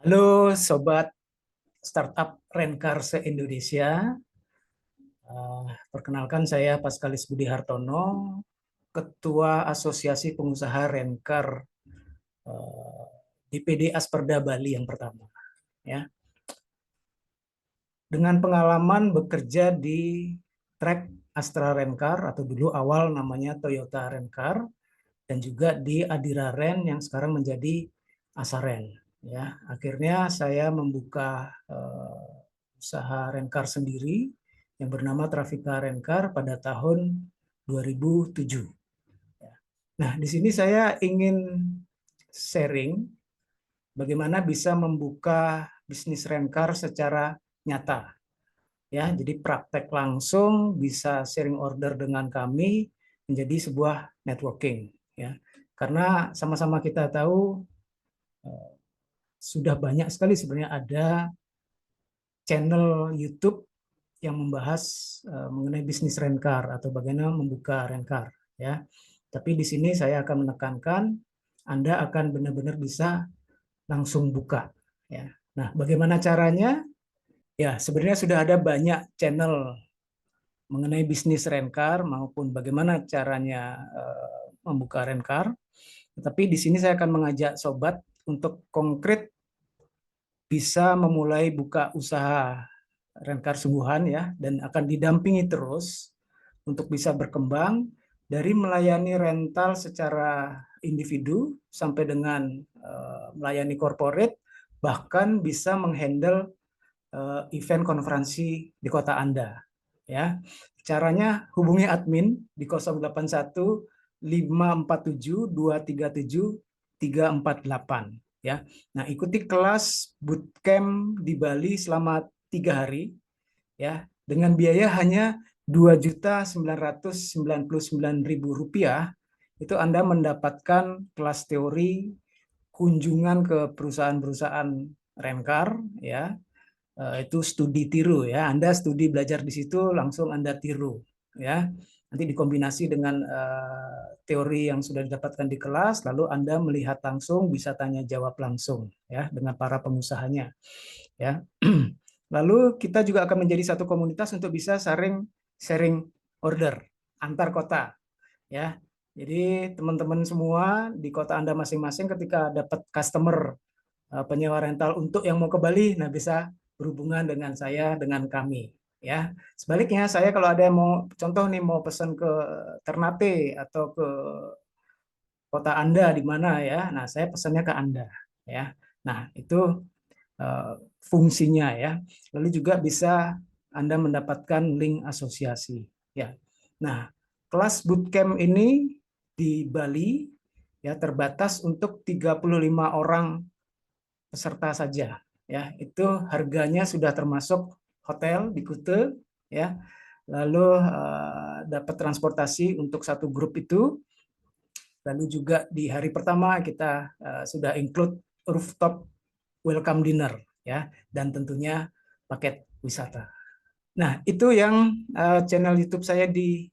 Halo Sobat Startup Rencar se-Indonesia. Perkenalkan saya Paskalis Budi Hartono, Ketua Asosiasi Pengusaha Rencar di PD Asperda Bali yang pertama. Ya. Dengan pengalaman bekerja di track Astra Rencar atau dulu awal namanya Toyota Rencar dan juga di Adira Ren yang sekarang menjadi Asaren. Ya, akhirnya saya membuka usaha Rencar sendiri yang bernama Trafika Rencar pada tahun 2007. Nah, di sini saya ingin sharing bagaimana bisa membuka bisnis Rencar secara nyata. Ya, jadi praktek langsung, bisa sharing order dengan kami menjadi sebuah networking. Ya, karena sama-sama kita tahu sudah banyak sekali sebenarnya ada channel YouTube yang membahas mengenai bisnis rencar atau bagaimana membuka rencar, ya. Tapi di sini saya akan menekankan Anda akan benar-benar bisa langsung buka, ya. Nah, bagaimana caranya? Ya, sebenarnya sudah ada banyak channel mengenai bisnis rencar maupun bagaimana caranya membuka rencar. Tetapi di sini saya akan mengajak sobat untuk konkret bisa memulai buka usaha rencar sungguhan, ya, dan akan didampingi terus untuk bisa berkembang dari melayani rental secara individu sampai dengan melayani corporate, bahkan bisa menghandle event konferensi di kota Anda, ya. Caranya hubungi admin di 081 547 237 348, ya. Nah, ikuti kelas bootcamp di Bali selama 3 hari, ya, dengan biaya hanya Rp2.999.000. Itu Anda mendapatkan kelas teori, kunjungan ke perusahaan-perusahaan rencar, ya. Itu studi tiru, ya. Anda studi belajar di situ langsung Anda tiru, ya. Nanti dikombinasi dengan teori yang sudah didapatkan di kelas, lalu Anda melihat langsung, bisa tanya jawab langsung, ya, dengan para pengusahanya, ya. Lalu kita juga akan menjadi satu komunitas untuk bisa sharing order antar kota, ya. Jadi teman-teman semua di kota Anda masing-masing ketika dapat customer penyewa rental untuk yang mau ke Bali, nah bisa berhubungan dengan saya, dengan kami, ya. Sebaliknya saya kalau ada yang mau, contoh nih, mau pesan ke Ternate atau ke kota Anda di mana, ya. Nah, saya pesannya ke Anda, ya. Nah, itu fungsinya, ya. Lalu juga bisa Anda mendapatkan link asosiasi, ya. Nah, kelas bootcamp ini di Bali, ya, terbatas untuk 35 orang peserta saja, ya. Itu harganya sudah termasuk hotel di Kute, ya. Lalu dapat transportasi untuk satu grup itu. Lalu juga di hari pertama kita sudah include rooftop welcome dinner, ya, dan tentunya paket wisata. Nah, itu yang channel YouTube saya di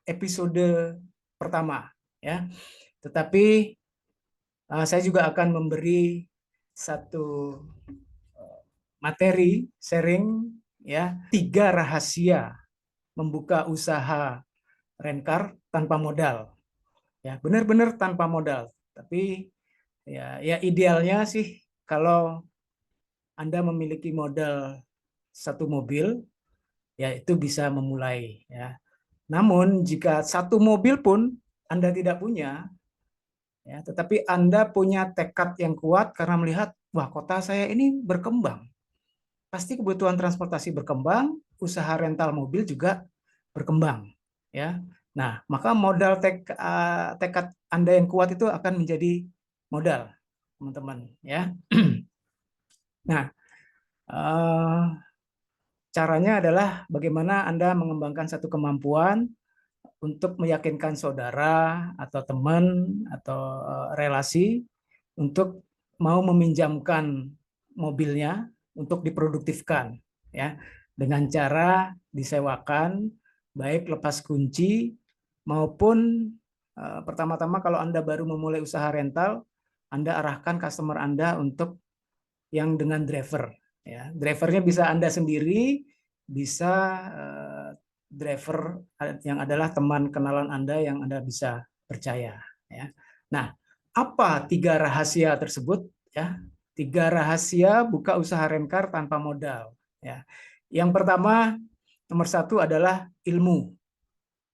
episode pertama, ya. Tetapi saya juga akan memberi satu materi sharing, ya, 3 rahasia membuka usaha rencar tanpa modal, ya, benar-benar tanpa modal. Tapi ya idealnya sih kalau Anda memiliki modal satu mobil, ya itu bisa memulai, ya. Namun jika satu mobil pun Anda tidak punya, ya, tetapi Anda punya tekad yang kuat karena melihat, wah, kota saya ini berkembang, pasti kebutuhan transportasi berkembang, usaha rental mobil juga berkembang, ya. Nah, maka modal tekad Anda yang kuat itu akan menjadi modal, teman-teman, ya. Nah, caranya adalah bagaimana Anda mengembangkan satu kemampuan untuk meyakinkan saudara atau teman atau relasi untuk mau meminjamkan mobilnya untuk diproduktifkan, ya, dengan cara disewakan, baik lepas kunci maupun pertama-tama kalau Anda baru memulai usaha rental, Anda arahkan customer Anda untuk yang dengan driver. Ya, drivernya bisa Anda sendiri, bisa driver yang adalah teman kenalan Anda yang Anda bisa percaya. Ya. Nah, apa 3 rahasia tersebut? Ya, 3 rahasia buka usaha rencar tanpa modal. Ya, yang pertama, nomor 1 adalah ilmu.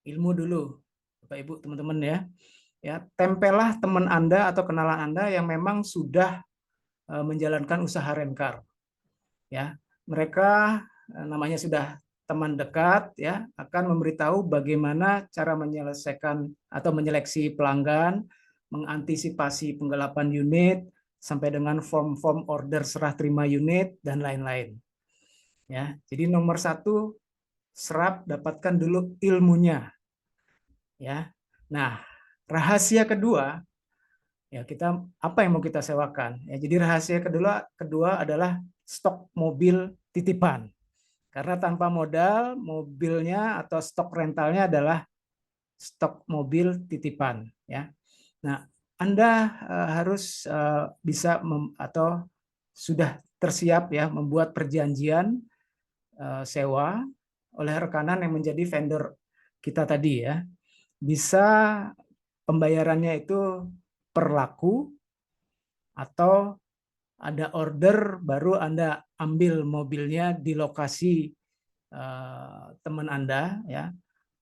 Ilmu dulu, Bapak Ibu, teman-teman ya. Ya, tempellah teman Anda atau kenalan Anda yang memang sudah menjalankan usaha rencar. Ya, mereka namanya sudah teman dekat ya, akan memberitahu bagaimana cara menyelesaikan atau menyeleksi pelanggan, mengantisipasi penggelapan unit sampai dengan form-form order serah terima unit dan lain-lain. Ya, jadi nomor 1, serap dapatkan dulu ilmunya. Ya. Nah, rahasia kedua, ya kita apa yang mau kita sewakan? Ya, jadi rahasia kedua adalah stok mobil titipan. Karena tanpa modal, mobilnya atau stok rentalnya adalah stok mobil titipan. Ya. Nah, Anda harus bisa atau sudah tersiap ya membuat perjanjian sewa oleh rekanan yang menjadi vendor kita tadi ya. Bisa pembayarannya itu per laku atau ada order baru Anda ambil mobilnya di lokasi teman Anda ya,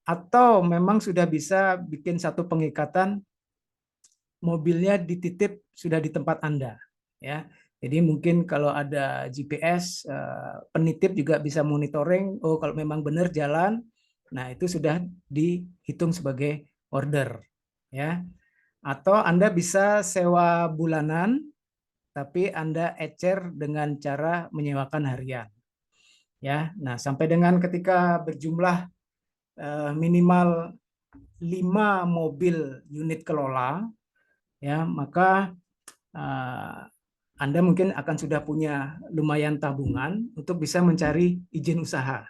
atau memang sudah bisa bikin satu pengikatan mobilnya dititip sudah di tempat Anda ya. Jadi mungkin kalau ada GPS penitip juga bisa monitoring, oh kalau memang benar jalan, nah itu sudah dihitung sebagai order ya. Atau Anda bisa sewa bulanan tapi Anda ecer dengan cara menyewakan harian. Ya, nah sampai dengan ketika berjumlah minimal 5 mobil unit kelola, ya maka Anda mungkin akan sudah punya lumayan tabungan untuk bisa mencari izin usaha,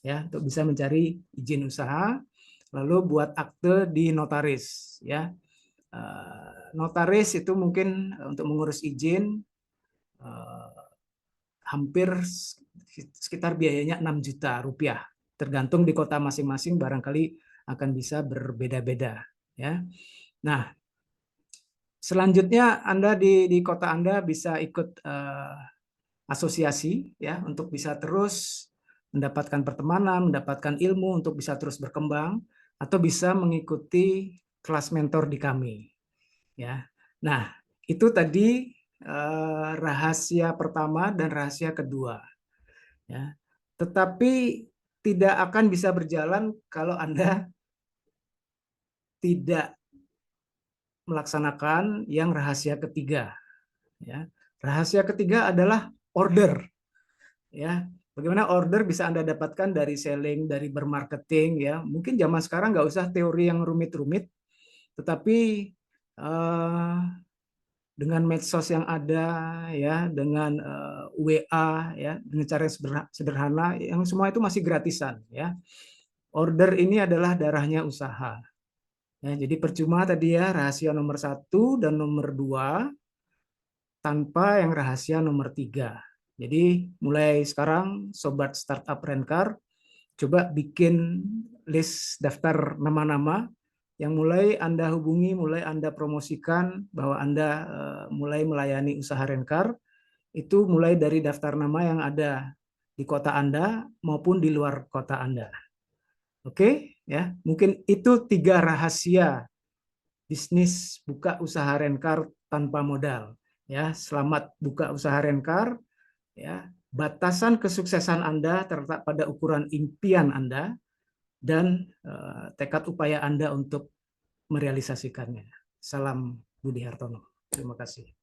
ya, untuk bisa mencari izin usaha, lalu buat akte di notaris, ya. Notaris itu mungkin untuk mengurus izin hampir sekitar biayanya 6 juta rupiah. Tergantung di kota masing-masing barangkali akan bisa berbeda-beda. Ya. Nah, selanjutnya Anda di kota Anda bisa ikut asosiasi ya untuk bisa terus mendapatkan pertemanan, mendapatkan ilmu untuk bisa terus berkembang, atau bisa mengikuti kelas mentor di kami. Ya. Nah, itu tadi rahasia pertama dan rahasia kedua. Ya. Tetapi tidak akan bisa berjalan kalau Anda tidak melaksanakan yang rahasia ketiga. Ya. Rahasia ketiga adalah order. Ya. Bagaimana order bisa Anda dapatkan dari selling, dari bermarketing, ya. Mungkin zaman sekarang nggak usah teori yang rumit-rumit, tetapi dengan medsos yang ada, ya, dengan WA, ya, dengan cara sederhana, yang semua itu masih gratisan, ya. Order ini adalah darahnya usaha. Ya, jadi percuma tadi ya rahasia nomor 1 dan nomor 2 tanpa yang rahasia nomor 3. Jadi mulai sekarang Sobat Startup Rencar, coba bikin list daftar nama-nama yang mulai Anda hubungi, mulai Anda promosikan bahwa Anda mulai melayani usaha rencar, itu mulai dari daftar nama yang ada di kota Anda maupun di luar kota Anda. Oke, ya. Mungkin itu 3 rahasia bisnis buka usaha rencar tanpa modal. Ya, selamat buka usaha rencar. Ya, batasan kesuksesan Anda terletak pada ukuran impian Anda dan tekad upaya Anda untuk merealisasikannya. Salam Budi Hartono. Terima kasih.